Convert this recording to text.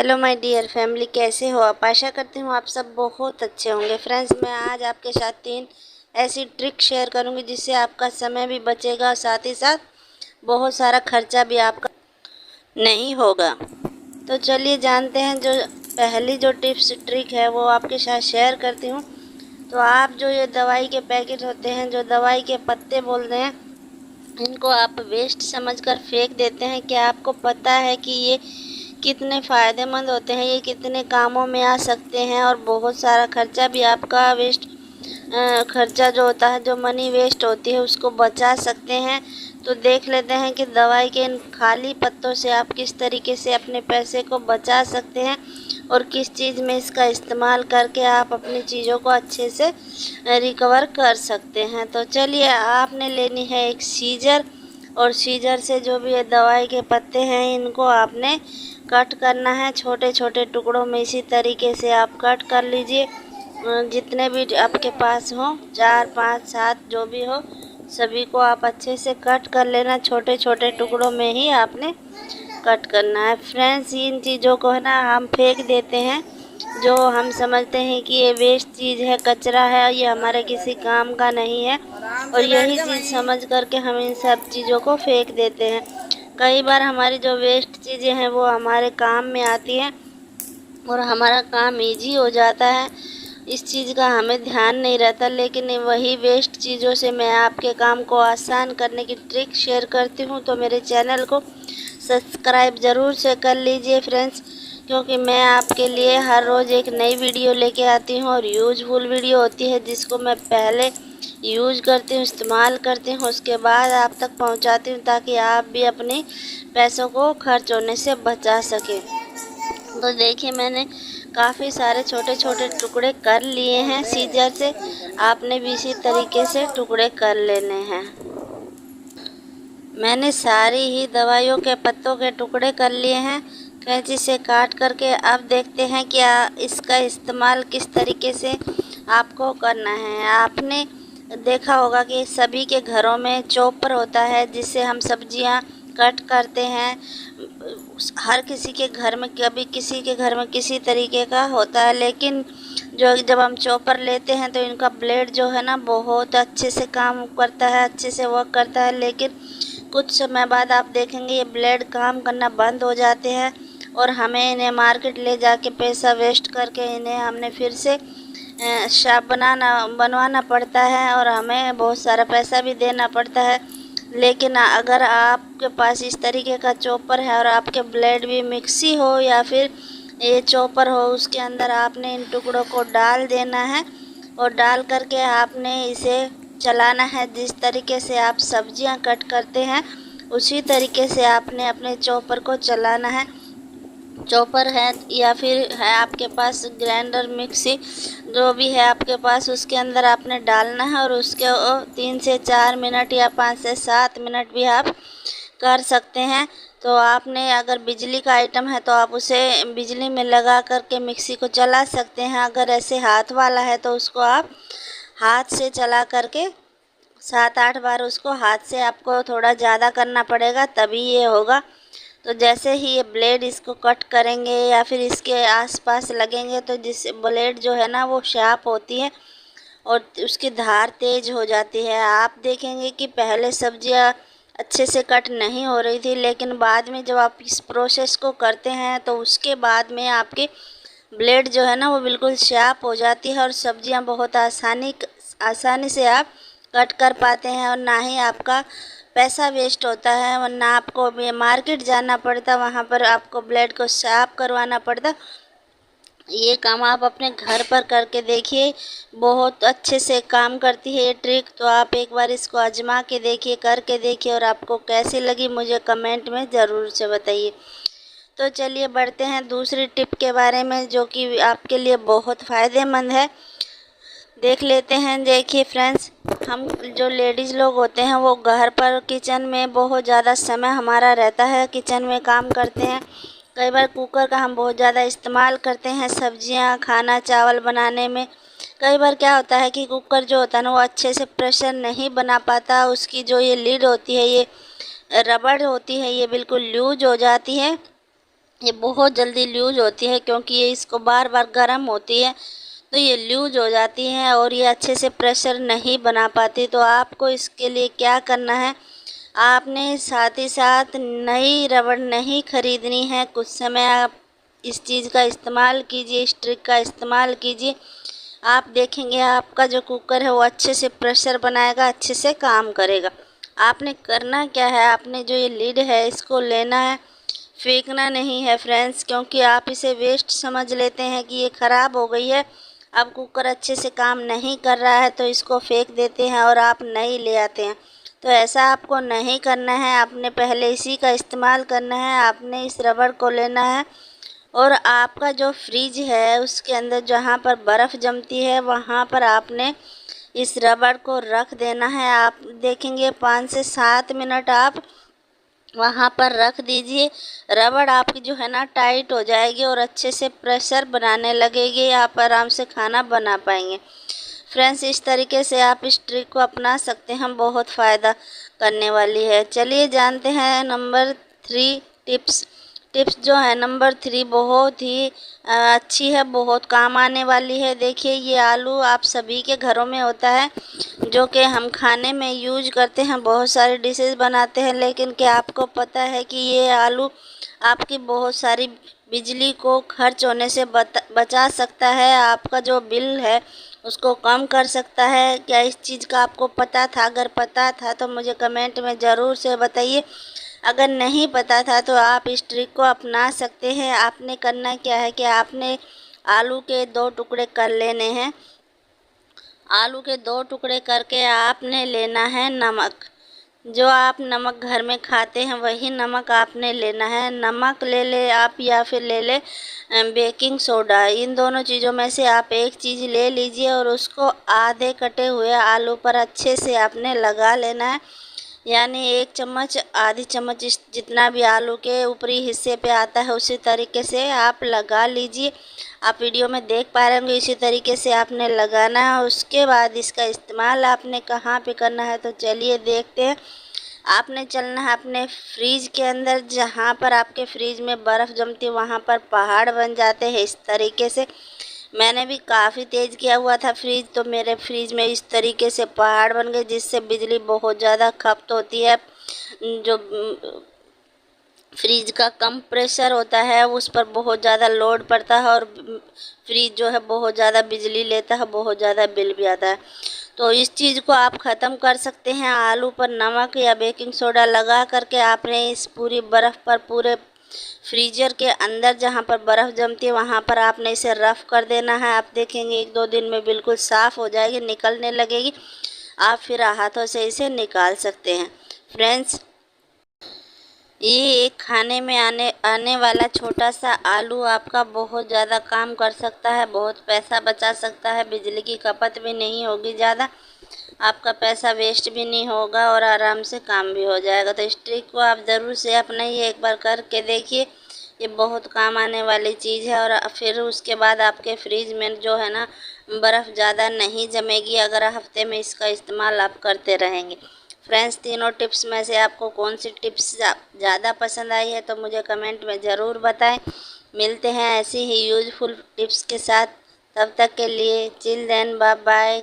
Hello my dear family, कैसे हो आप? आशा करती हूँ आप सब बहुत अच्छे होंगे। फ्रेंड्स, मैं आज आपके साथ 3 ऐसी ट्रिक शेयर करूँगी जिससे आपका समय भी बचेगा और साथ ही साथ बहुत सारा खर्चा भी आपका नहीं होगा। तो चलिए जानते हैं। जो पहली जो टिप्स ट्रिक है वो आपके साथ शेयर करती हूँ। तो आप जो ये दवाई के पैकेट होते हैं, जो दवाई के पत्ते बोलते हैं, इनको आप वेस्ट समझकर फेंक देते हैं। क्या आपको पता है कि ये कितने फ़ायदेमंद होते हैं, ये कितने कामों में आ सकते हैं और बहुत सारा खर्चा भी आपका खर्चा जो होता है, जो मनी वेस्ट होती है, उसको बचा सकते हैं। तो देख लेते हैं कि दवाई के इन खाली पत्तों से आप किस तरीके से अपने पैसे को बचा सकते हैं और किस चीज़ में इसका इस्तेमाल करके आप अपनी चीज़ों को अच्छे से रिकवर कर सकते हैं। तो चलिए, आपने लेनी है एक सीजर और सीजर से जो भी ये दवाई के पत्ते हैं इनको आपने कट करना है छोटे छोटे टुकड़ों में। इसी तरीके से आप कट कर लीजिए। जितने भी आपके पास हो, 4, 5, 7 जो भी हो, सभी को आप अच्छे से कट कर लेना। छोटे छोटे टुकड़ों में ही आपने कट करना है। फ्रेंड्स, इन चीज़ों को है ना हम फेंक देते हैं, जो हम समझते हैं कि ये वेस्ट चीज़ है, कचरा है, ये हमारे किसी काम का नहीं है, और यही चीज़ समझ करके हम इन सब चीज़ों को फेंक देते हैं। कई बार हमारी जो वेस्ट चीज़ें हैं वो हमारे काम में आती हैं और हमारा काम इजी हो जाता है। इस चीज़ का हमें ध्यान नहीं रहता, लेकिन वही वेस्ट चीज़ों से मैं आपके काम को आसान करने की ट्रिक शेयर करती हूँ। तो मेरे चैनल को सब्सक्राइब ज़रूर से कर लीजिए फ्रेंड्स, क्योंकि मैं आपके लिए हर रोज़ एक नई वीडियो लेके आती हूँ और यूजफुल वीडियो होती है, जिसको मैं पहले यूज़ करती हूँ, इस्तेमाल करती हूँ, उसके बाद आप तक पहुँचाती हूँ, ताकि आप भी अपने पैसों को खर्च होने से बचा सकें। तो देखिए, मैंने काफ़ी सारे छोटे छोटे टुकड़े कर लिए हैं सीजर से। आपने भी इसी तरीके से टुकड़े कर लेने हैं। मैंने सारी ही दवाइयों के पत्तों के टुकड़े कर लिए हैं कैंची से काट करके। अब देखते हैं क्या इसका इस्तेमाल किस तरीके से आपको करना है। आपने देखा होगा कि सभी के घरों में चॉपर होता है, जिससे हम सब्जियां कट करते हैं। हर किसी के घर में, कभी किसी के घर में किसी तरीके का होता है, लेकिन जब हम चॉपर लेते हैं तो इनका ब्लेड जो है ना बहुत अच्छे से काम करता है, अच्छे से वर्क करता है। लेकिन कुछ समय बाद आप देखेंगे ये ब्लेड काम करना बंद हो जाते हैं और हमें इन्हें मार्केट ले जाके पैसा वेस्ट करके इन्हें हमने फिर से शार्प बनवाना पड़ता है और हमें बहुत सारा पैसा भी देना पड़ता है। लेकिन अगर आपके पास इस तरीके का चॉपर है और आपके ब्लेड भी मिक्सी हो या फिर ये चॉपर हो, उसके अंदर आपने इन टुकड़ों को डाल देना है और डाल करके आपने इसे चलाना है। जिस तरीके से आप सब्जियां कट करते हैं उसी तरीके से आपने अपने चॉपर को चलाना है। चॉपर है या फिर है आपके पास ग्राइंडर, मिक्सी, जो भी है आपके पास, उसके अंदर आपने डालना है और उसके 3 से 4 मिनट या 5 से 7 मिनट भी आप कर सकते हैं। तो आपने अगर बिजली का आइटम है तो आप उसे बिजली में लगा करके मिक्सी को चला सकते हैं। अगर ऐसे हाथ वाला है तो उसको आप हाथ से चला करके 7-8 बार उसको हाथ से आपको थोड़ा ज़्यादा करना पड़ेगा, तभी ये होगा। तो जैसे ही ये ब्लेड इसको कट करेंगे या फिर इसके आसपास लगेंगे तो जिससे ब्लेड जो है ना वो शार्प होती है और उसकी धार तेज हो जाती है। आप देखेंगे कि पहले सब्जियां अच्छे से कट नहीं हो रही थी, लेकिन बाद में जब आप इस प्रोसेस को करते हैं तो उसके बाद में आपके ब्लेड जो है ना वो बिल्कुल शार्प हो जाती है और सब्जियां बहुत आसानी से आप कट कर पाते हैं और ना ही आपका पैसा वेस्ट होता है, वरना आपको मार्केट जाना पड़ता, वहाँ पर आपको ब्लेड को शार्प करवाना पड़ता। ये काम आप अपने घर पर करके देखिए, बहुत अच्छे से काम करती है ये ट्रिक। तो आप एक बार इसको आजमा के देखिए, करके देखिए, और आपको कैसी लगी मुझे कमेंट में ज़रूर से बताइए। तो चलिए बढ़ते हैं दूसरी टिप के बारे में, जो कि आपके लिए बहुत फ़ायदेमंद है। देख लेते हैं। देखिए फ्रेंड्स, हम जो लेडीज़ लोग होते हैं वो घर पर किचन में बहुत ज़्यादा समय हमारा रहता है, किचन में काम करते हैं। कई बार कुकर का हम बहुत ज़्यादा इस्तेमाल करते हैं सब्जियां, खाना, चावल बनाने में। कई बार क्या होता है कि कुकर जो होता है ना वो अच्छे से प्रेशर नहीं बना पाता, उसकी जो ये लिड होती है, ये रबड़ होती है, ये बिल्कुल लूज हो जाती है ये बहुत जल्दी लूज होती है, क्योंकि ये इसको बार बार गर्म होती है तो ये लूज हो जाती है और ये अच्छे से प्रेशर नहीं बना पाती। तो आपको इसके लिए क्या करना है, आपने साथ ही साथ नई रबड़ नहीं खरीदनी है। कुछ समय आप इस चीज़ का इस्तेमाल कीजिए, इस ट्रिक का इस्तेमाल कीजिए, आप देखेंगे आपका जो कुकर है वो अच्छे से प्रेशर बनाएगा, अच्छे से काम करेगा। आपने करना क्या है, आपने जो ये लीड है इसको लेना है, फेंकना नहीं है फ्रेंड्स, क्योंकि आप इसे वेस्ट समझ लेते हैं कि ये ख़राब हो गई है, अब कुकर अच्छे से काम नहीं कर रहा है तो इसको फेंक देते हैं और आप नई ले आते हैं। तो ऐसा आपको नहीं करना है, आपने पहले इसी का इस्तेमाल करना है। आपने इस रबड़ को लेना है और आपका जो फ्रिज है उसके अंदर जहाँ पर बर्फ़ जमती है वहाँ पर आपने इस रबड़ को रख देना है। आप देखेंगे 5 से 7 मिनट आप वहाँ पर रख दीजिए। रबड़ आपकी जो है ना टाइट हो जाएगी और अच्छे से प्रेशर बनाने लगेगी, आप आराम से खाना बना पाएंगे। फ्रेंड्स, इस तरीके से आप इस ट्रिक को अपना सकते हैं, बहुत फ़ायदा करने वाली है। चलिए जानते हैं नंबर 3 टिप्स। टिप्स जो है नंबर 3 बहुत ही अच्छी है, बहुत काम आने वाली है। देखिए, ये आलू आप सभी के घरों में होता है, जो कि हम खाने में यूज करते हैं, बहुत सारी डिशेस बनाते हैं, लेकिन क्या आपको पता है कि ये आलू आपकी बहुत सारी बिजली को खर्च होने से बचा सकता है, आपका जो बिल है उसको कम कर सकता है। क्या इस चीज़ का आपको पता था? अगर पता था तो मुझे कमेंट में ज़रूर से बताइए। अगर नहीं पता था तो आप इस ट्रिक को अपना सकते हैं। आपने करना क्या है कि आपने आलू के 2 टुकड़े कर लेने हैं। आलू के 2 टुकड़े करके आपने लेना है नमक। जो आप नमक घर में खाते हैं वही नमक आपने लेना है। नमक ले ले आप या फिर ले ले बेकिंग सोडा, इन दोनों चीज़ों में से आप एक चीज़ ले लीजिए और उसको आधे कटे हुए आलू पर अच्छे से आपने लगा लेना है। यानी 1 चम्मच, आधी चम्मच जितना भी आलू के ऊपरी हिस्से पे आता है उसी तरीके से आप लगा लीजिए। आप वीडियो में देख पा रहे होंगे, इसी तरीके से आपने लगाना है। उसके बाद इसका इस्तेमाल आपने कहाँ पे करना है तो चलिए देखते हैं। आपने चलना है अपने फ्रिज के अंदर, जहाँ पर आपके फ्रिज में बर्फ़ जमती है वहाँ पर पहाड़ बन जाते हैं इस तरीके से। मैंने भी काफ़ी तेज़ किया हुआ था फ्रिज, तो मेरे फ्रिज में इस तरीके से पहाड़ बन गए, जिससे बिजली बहुत ज़्यादा खपत होती है। जो फ्रिज का कंप्रेसर होता है उस पर बहुत ज़्यादा लोड पड़ता है और फ्रिज जो है बहुत ज़्यादा बिजली लेता है, बहुत ज़्यादा बिल भी आता है। तो इस चीज़ को आप ख़त्म कर सकते हैं। आलू पर नमक या बेकिंग सोडा लगा करके आपने इस पूरी बर्फ़ पर, पूरे फ्रीजर के अंदर जहाँ पर बर्फ़ जमती है वहाँ पर आपने इसे रफ़ कर देना है। आप देखेंगे 1-2 दिन में बिल्कुल साफ़ हो जाएगी, निकलने लगेगी। आप फिर हाथों से इसे निकाल सकते हैं। फ्रेंड्स, ये एक खाने में आने वाला छोटा सा आलू आपका बहुत ज़्यादा काम कर सकता है, बहुत पैसा बचा सकता है, बिजली की खपत भी नहीं होगी ज़्यादा, आपका पैसा वेस्ट भी नहीं होगा और आराम से काम भी हो जाएगा। तो इस ट्रिक को आप ज़रूर से अपनाइए, एक बार करके देखिए, ये बहुत काम आने वाली चीज़ है। और फिर उसके बाद आपके फ्रिज में जो है ना बर्फ़ ज़्यादा नहीं जमेगी, अगर हफ्ते में इसका इस्तेमाल आप करते रहेंगे। फ्रेंड्स, तीनों टिप्स में से आपको कौन सी टिप्स ज़्यादा पसंद आई है तो मुझे कमेंट में ज़रूर बताएं। मिलते हैं ऐसी ही यूज़फुल टिप्स के साथ, तब तक के लिए चिल देन, बाय बाय।